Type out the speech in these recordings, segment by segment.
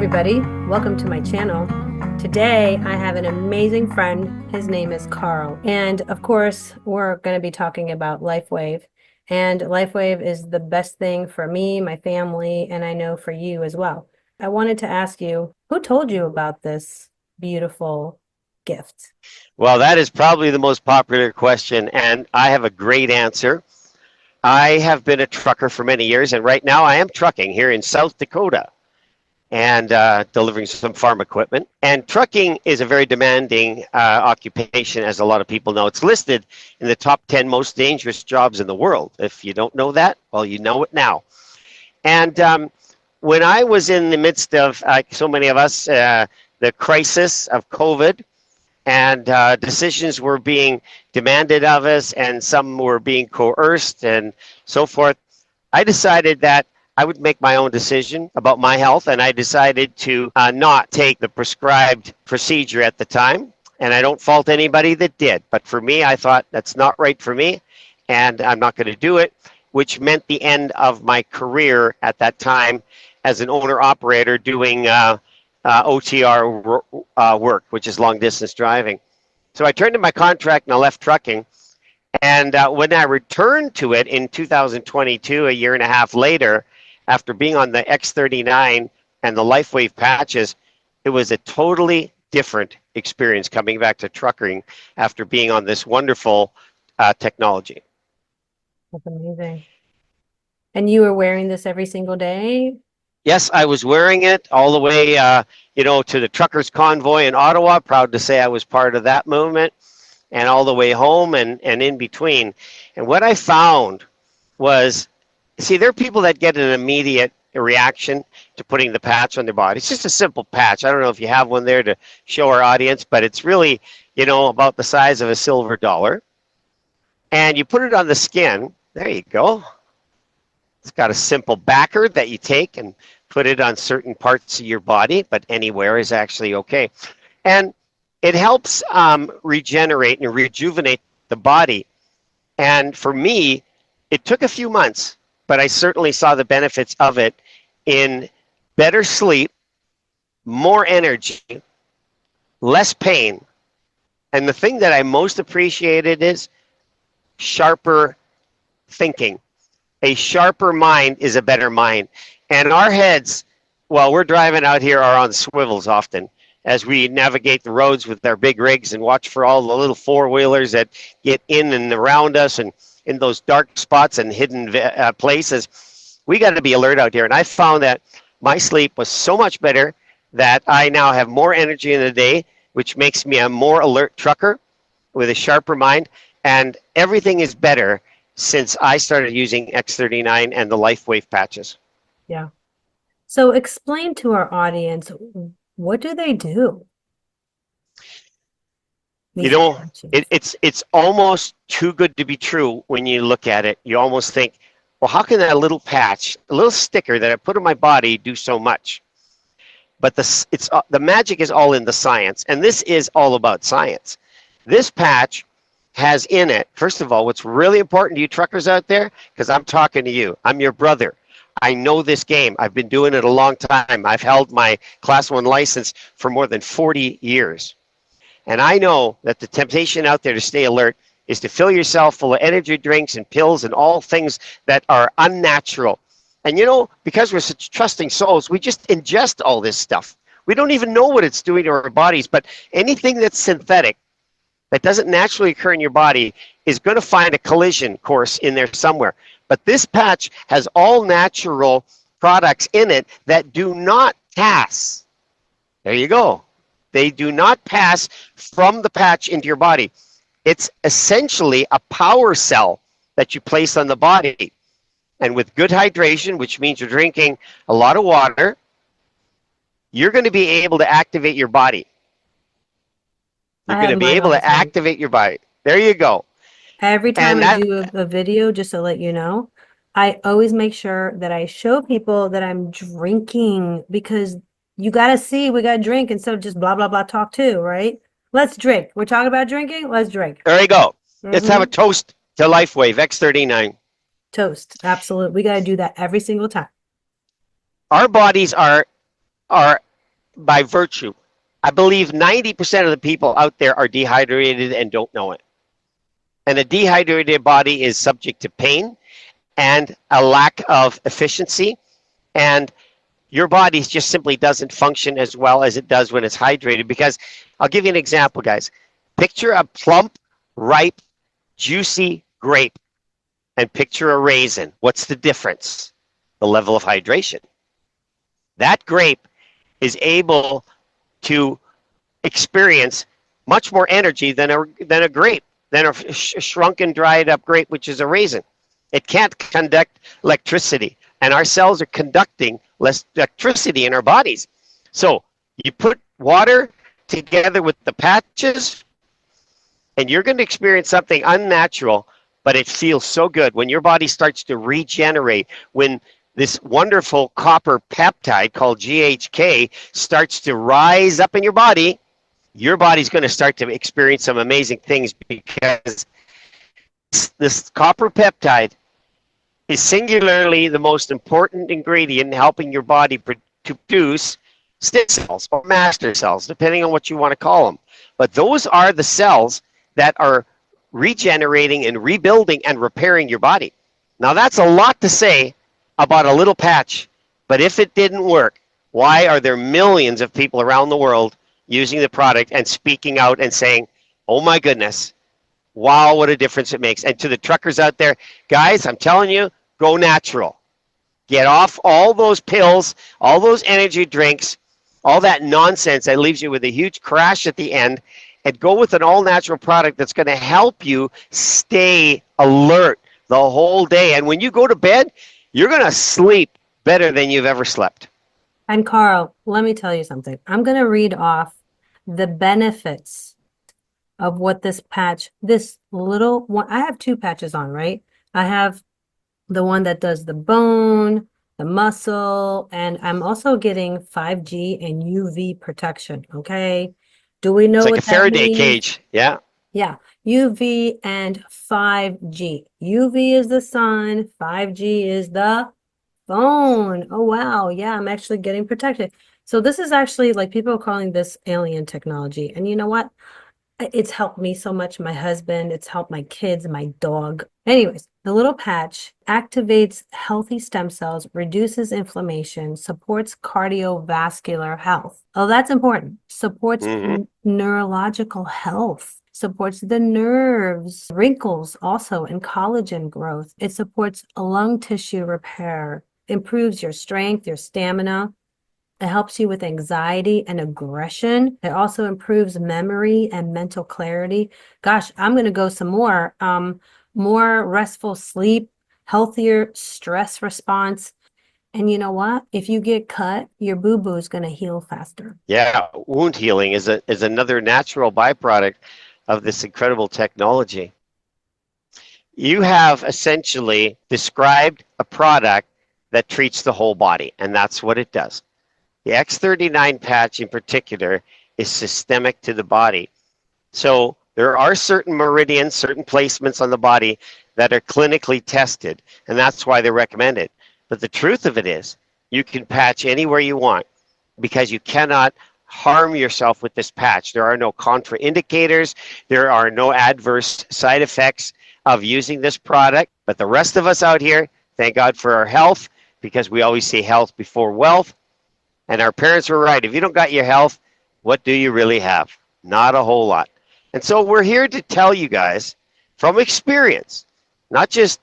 everybody, welcome to my channel. Today I have an amazing friend. His name is Karl, and of course we're going to be talking about LifeWave. And LifeWave is the best thing for me, my family, and I know for you as well. I wanted to ask you, who told you about this beautiful gift? Well, that is probably the most popular question, and I have a great answer. I have been a trucker for many years, and right now I am trucking here in South Dakota and delivering some farm equipment. And trucking is a very demanding occupation, as a lot of people know. It's listed in the top 10 most dangerous jobs in the world. If you don't know that, well, you know it now. And when I was in the midst of, so many of us, the crisis of COVID, and decisions were being demanded of us, and some were being coerced and so forth, I decided that I would make my own decision about my health, and I decided to not take the prescribed procedure at the time. And I don't fault anybody that did, but for me, I thought that's not right for me, and I'm not going to do it, which meant the end of my career at that time as an owner-operator doing OTR work, which is long-distance driving. So I turned in my contract and I left trucking. And when I returned to it in 2022, a year and a half later, after being on the X39 and the LifeWave patches, it was a totally different experience coming back to trucking after being on this wonderful technology. That's amazing. And you were wearing this every single day? Yes, I was wearing it all the way, to the truckers' convoy in Ottawa. Proud to say I was part of that movement, and all the way home and in between. And what I found was, see, there are people that get an immediate reaction to putting the patch on their body. It's just a simple patch. I don't know if you have one there to show our audience, but it's really, about the size of a silver dollar. And you put it on the skin. There you go. It's got a simple backer that you take and put it on certain parts of your body, but anywhere is actually okay. And it helps regenerate and rejuvenate the body. And for me, it took a few months, but I certainly saw the benefits of it in better sleep, more energy, less pain. And the thing that I most appreciated is sharper thinking. A sharper mind is a better mind. And our heads, while we're driving out here, are on swivels often as we navigate the roads with our big rigs and watch for all the little four-wheelers that get in and around us and in those dark spots and hidden places. We got to be alert out here. And I found that my sleep was so much better that I now have more energy in the day, which makes me a more alert trucker with a sharper mind. And everything is better since I started using X39 and the LifeWave patches. Yeah. So explain to our audience, what do they do? It's almost too good to be true when you look at it. You almost think, well, how can that little patch, a little sticker that I put on my body do so much? But the magic is all in the science, and this is all about science. This patch has in it, first of all, what's really important to you truckers out there, because I'm talking to you. I'm your brother. I know this game. I've been doing it a long time. I've held my Class 1 license for more than 40 years. And I know that the temptation out there to stay alert is to fill yourself full of energy drinks and pills and all things that are unnatural. And because we're such trusting souls, we just ingest all this stuff. We don't even know what it's doing to our bodies, but anything that's synthetic, that doesn't naturally occur in your body, is going to find a collision course in there somewhere. But this patch has all natural products in it that do not pass. There you go. They do not pass from the patch into your body. It's essentially a power cell that you place on the body. And with good hydration, which means you're drinking a lot of water, you're going to be able to activate your body. You're going to be able to activate your body. There you go. Every time I do a video, just to let you know, I always make sure that I show people that I'm drinking, because you got to see, we got to drink instead of just blah, blah, blah talk too, right? Let's drink. We're talking about drinking. Let's drink. There you go. Let's have a toast to LifeWave X39. Toast. Absolutely. We got to do that every single time. Our bodies are by virtue. I believe 90% of the people out there are dehydrated and don't know it. And a dehydrated body is subject to pain and a lack of efficiency. And your body just simply doesn't function as well as it does when it's hydrated. Because I'll give you an example, guys. Picture a plump, ripe, juicy grape and picture a raisin. What's the difference? The level of hydration. That grape is able to experience much more energy than a grape, than a shrunken, dried up grape, which is a raisin. It can't conduct electricity, and our cells are conducting less electricity in our bodies. So you put water together with the patches, and you're going to experience something unnatural, but it feels so good when your body starts to regenerate, when this wonderful copper peptide called GHK starts to rise up in your body's going to start to experience some amazing things, because this copper peptide is singularly the most important ingredient in helping your body to produce stem cells or master cells, depending on what you want to call them. But those are the cells that are regenerating and rebuilding and repairing your body. Now, that's a lot to say about a little patch, but if it didn't work, why are there millions of people around the world using the product and speaking out and saying, oh my goodness, wow, what a difference it makes? And to the truckers out there, guys, I'm telling you, go natural. Get off all those pills, all those energy drinks, all that nonsense that leaves you with a huge crash at the end, and go with an all-natural product that's going to help you stay alert the whole day. And when you go to bed, you're going to sleep better than you've ever slept. And Karl, let me tell you something. I'm going to read off the benefits of what this patch, this little one, I have two patches on, right? I have the one that does the bone, the muscle, and I'm also getting 5G and UV protection, okay? Do we know It's like what a that Faraday means? cage. Yeah. Yeah, UV and 5G. UV is the sun, 5G is the phone. Oh, wow. Yeah, I'm actually getting protected. So this is actually, like, people are calling this alien technology. And you know what? It's helped me so much, my husband, it's helped my kids, my dog. Anyways, the little patch activates healthy stem cells, reduces inflammation, supports cardiovascular health. Oh, that's important. Supports neurological health, supports the nerves, wrinkles also, and collagen growth. It supports lung tissue repair, improves your strength, your stamina. It helps you with anxiety and aggression. It also improves memory and mental clarity. Gosh, I'm going to go some more. More restful sleep, healthier stress response. And you know what? If you get cut, your boo-boo is going to heal faster. Yeah, wound healing is another natural byproduct of this incredible technology. You have essentially described a product that treats the whole body, and that's what it does. The X39 patch in particular is systemic to the body. So there are certain meridians, certain placements on the body that are clinically tested, and that's why they're recommended. But the truth of it is, you can patch anywhere you want, because you cannot harm yourself with this patch. There are no contraindicators. There are no adverse side effects of using this product. But the rest of us out here, thank God for our health, because we always say health before wealth. And our parents were right. If you don't got your health, what do you really have? Not a whole lot. And so we're here to tell you guys from experience, not just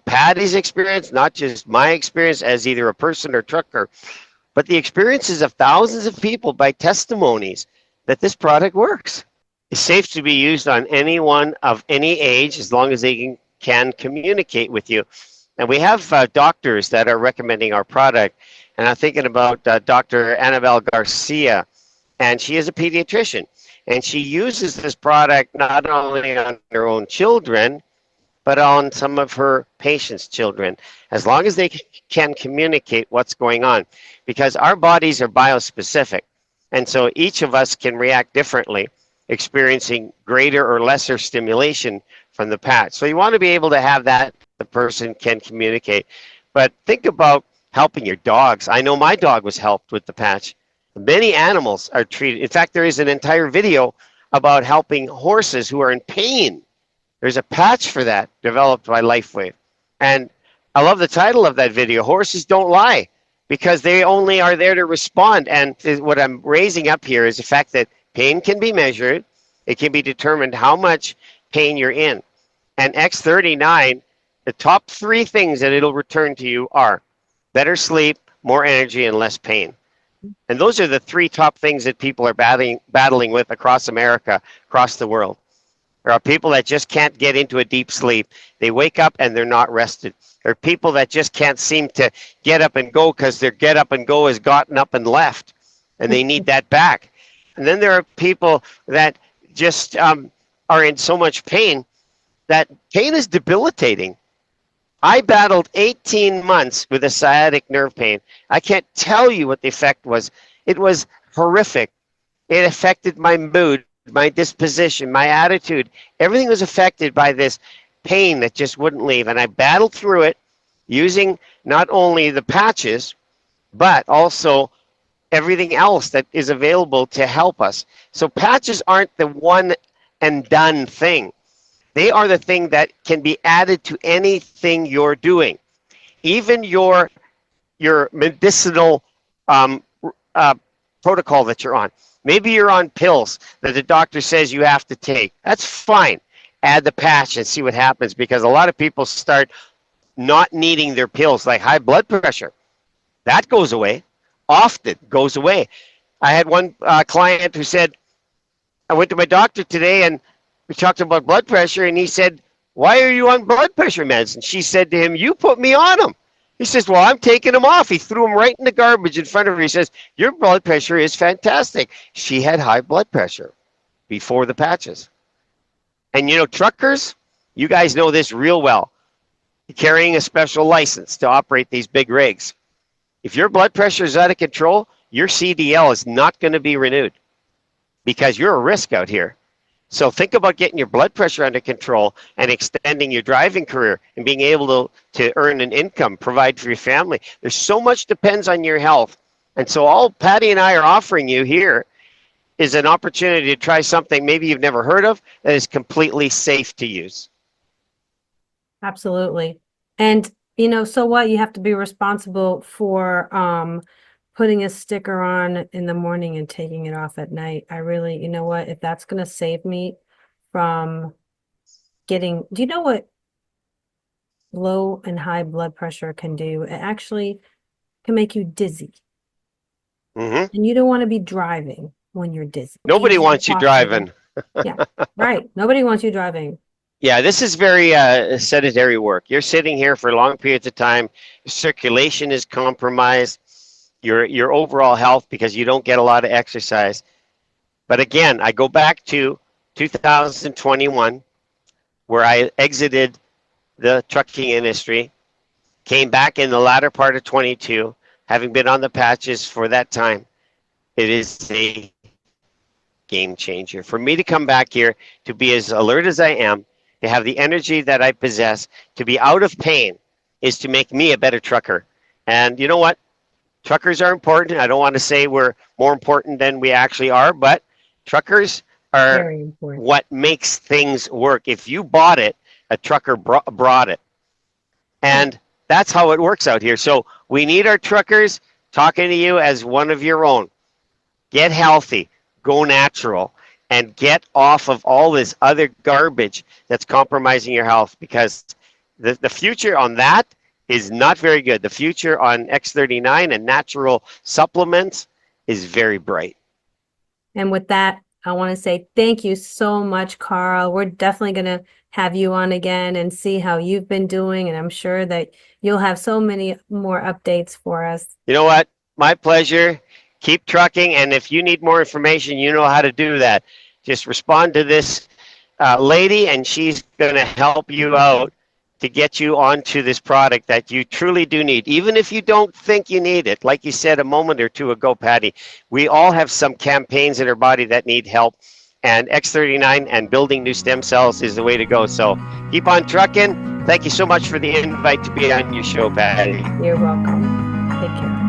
Patty's experience, not just my experience as either a person or trucker, but the experiences of thousands of people by testimonies that this product works. It's safe to be used on anyone of any age as long as they can communicate with you. And we have doctors that are recommending our product. And I'm thinking about Dr. Annabelle Garcia, and she is a pediatrician. And she uses this product not only on her own children, but on some of her patients' children, as long as they can communicate what's going on. Because our bodies are biospecific. And so each of us can react differently, experiencing greater or lesser stimulation from the patch. So you want to be able to have that, the person can communicate. But think about helping your dogs. I know my dog was helped with the patch. Many animals are treated. In fact, there is an entire video about helping horses who are in pain. There's a patch for that developed by LifeWave. And I love the title of that video, Horses Don't Lie, because they only are there to respond. And what I'm raising up here is the fact that pain can be measured. It can be determined how much pain you're in. And X39, the top 3 things that it'll return to you are better sleep, more energy, and less pain. And those are the 3 top things that people are battling with across America, across the world. There are people that just can't get into a deep sleep. They wake up and they're not rested. There are people that just can't seem to get up and go because their get up and go has gotten up and left, and they need that back. And then there are people that just are in so much pain that pain is debilitating. I battled 18 months with a sciatic nerve pain. I can't tell you what the effect was. It was horrific. It affected my mood, my disposition, my attitude. Everything was affected by this pain that just wouldn't leave. And I battled through it using not only the patches, but also everything else that is available to help us. So patches aren't the one and done thing. They are the thing that can be added to anything you're doing. Even your medicinal protocol that you're on. Maybe you're on pills that the doctor says you have to take. That's fine. Add the patch and see what happens, because a lot of people start not needing their pills, like high blood pressure. That goes away. Often goes away. I had one client who said, I went to my doctor today and we talked about blood pressure, and he said, why are you on blood pressure meds? And she said to him, you put me on them. He says, well, I'm taking them off. He threw them right in the garbage in front of her. He says, your blood pressure is fantastic. She had high blood pressure before the patches. And truckers, you guys know this real well. You're carrying a special license to operate these big rigs. If your blood pressure is out of control, your CDL is not going to be renewed because you're a risk out here. So think about getting your blood pressure under control and extending your driving career and being able to earn an income, provide for your family. There's so much depends on your health. And so all Patty and I are offering you here is an opportunity to try something maybe you've never heard of that is completely safe to use. Absolutely. And, so what? You have to be responsible for putting a sticker on in the morning and taking it off at night. I really, what? If that's going to save me from do you know what low and high blood pressure can do? It actually can make you dizzy. Mm-hmm. And you don't want to be driving when you're dizzy. Nobody wants you driving. Yeah, right. Nobody wants you driving. Yeah, this is very sedentary work. You're sitting here for long periods of time. Your circulation is compromised. Your overall health, because you don't get a lot of exercise. But again, I go back to 2021, where I exited the trucking industry, came back in the latter part of 22, having been on the patches for that time. It is a game changer. For me to come back here, to be as alert as I am, to have the energy that I possess, to be out of pain, is to make me a better trucker. And you know what? Truckers are important. I don't want to say we're more important than we actually are, but truckers are what makes things work. If you bought it, a trucker brought it. And that's how it works out here. So we need our truckers talking to you as one of your own. Get healthy, go natural, and get off of all this other garbage that's compromising your health, because the future on that is not very good. The future on X39 and natural supplements is very bright. And with that, I want to say thank you so much, Karl. We're definitely going to have you on again and see how you've been doing. And I'm sure that you'll have so many more updates for us. You know what? My pleasure. Keep trucking. And if you need more information, you know how to do that. Just respond to this lady, and she's going to help you out to get you onto this product that you truly do need, even if you don't think you need it. Like you said a moment or two ago, Patty, we all have some campaigns in our body that need help, and X39 and building new stem cells is the way to go. So keep on trucking. Thank you so much for the invite to be on your show, Patty. You're welcome. Take care.